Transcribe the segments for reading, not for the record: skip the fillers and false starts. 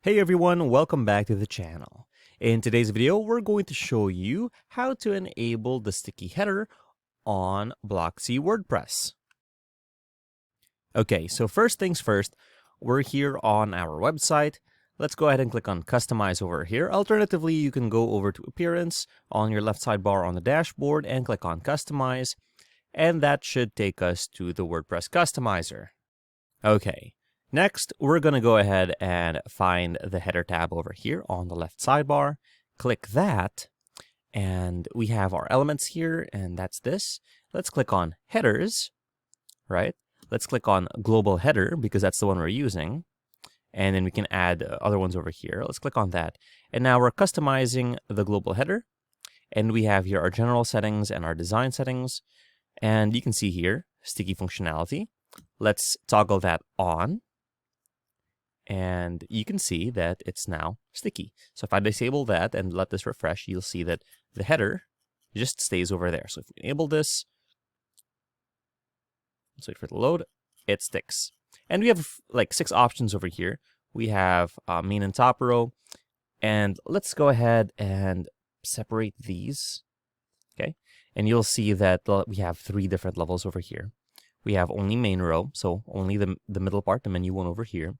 Hey everyone, welcome back to the channel. In today's video, we're going to show you how to enable the sticky header on Blocksy WordPress. Okay, so first things first, we're here on our website. Let's go ahead and click on Customize over here. Alternatively, you can go over to Appearance on your left sidebar on the dashboard and click on Customize, and that should take us to the WordPress Customizer. Okay. Next, we're going to go ahead and find the header tab over here on the left sidebar. Click that, and we have our elements here, and that's this. Let's click on headers, right? Let's click on global header because that's the one we're using. And then we can add other ones over here. Let's click on that. And now we're customizing the global header. And we have here our general settings and our design settings. And you can see here, sticky functionality. Let's toggle that on. And you can see that it's now sticky. So if I disable that and let this refresh, you'll see that the header just stays over there. So if we enable this, let's wait for it to load, it sticks. And we have like 6 options over here. We have main and top row. And let's go ahead and separate these. Okay. And you'll see that we have 3 different levels over here. We have only main row, so only the middle part, the menu one over here.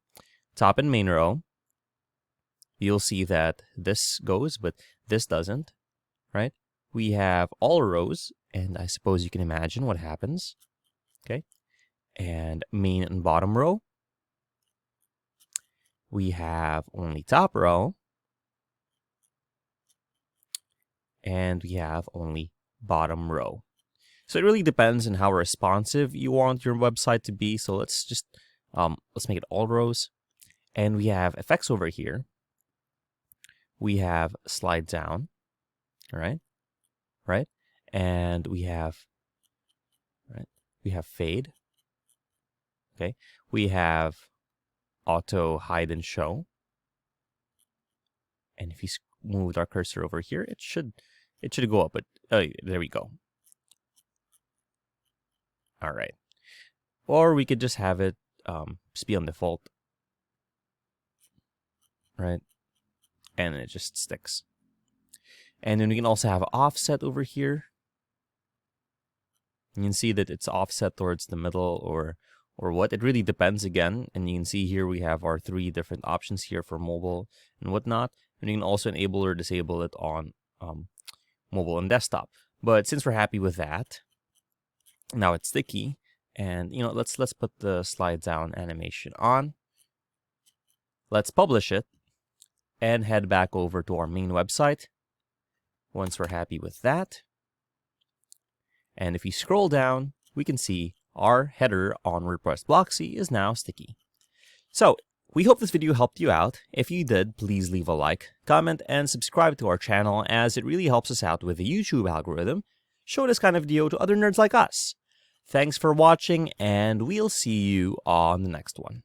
Top and main row, you'll see that this goes, but this doesn't, right? We have all rows, and I suppose you can imagine what happens, okay? And main and bottom row, we have only top row, and we have only bottom row. So it really depends on how responsive you want your website to be. So let's just, let's make it all rows. And we have effects over here. We have slide down, right? And we have, we have fade, okay? We have auto hide and show. And if you move our cursor over here, it should go up, but there we go. All right. Or we could just have it just be on default. Right? And it just sticks. And then we can also have offset over here. You can see that it's offset towards the middle or what. It really depends again. And you can see here we have our 3 different options here for mobile and whatnot. And you can also enable or disable it on mobile and desktop. But since we're happy with that, now it's sticky. And you know, let's put the slide down animation on. Let's publish it. And head back over to our main website once we're happy with that. And if you scroll down, we can see our header on WordPress Blocksy is now sticky. So we hope this video helped you out. If you did, please leave a like, comment, and subscribe to our channel as it really helps us out with the YouTube algorithm. Show this kind of video to other nerds like us. Thanks for watching, and we'll see you on the next one.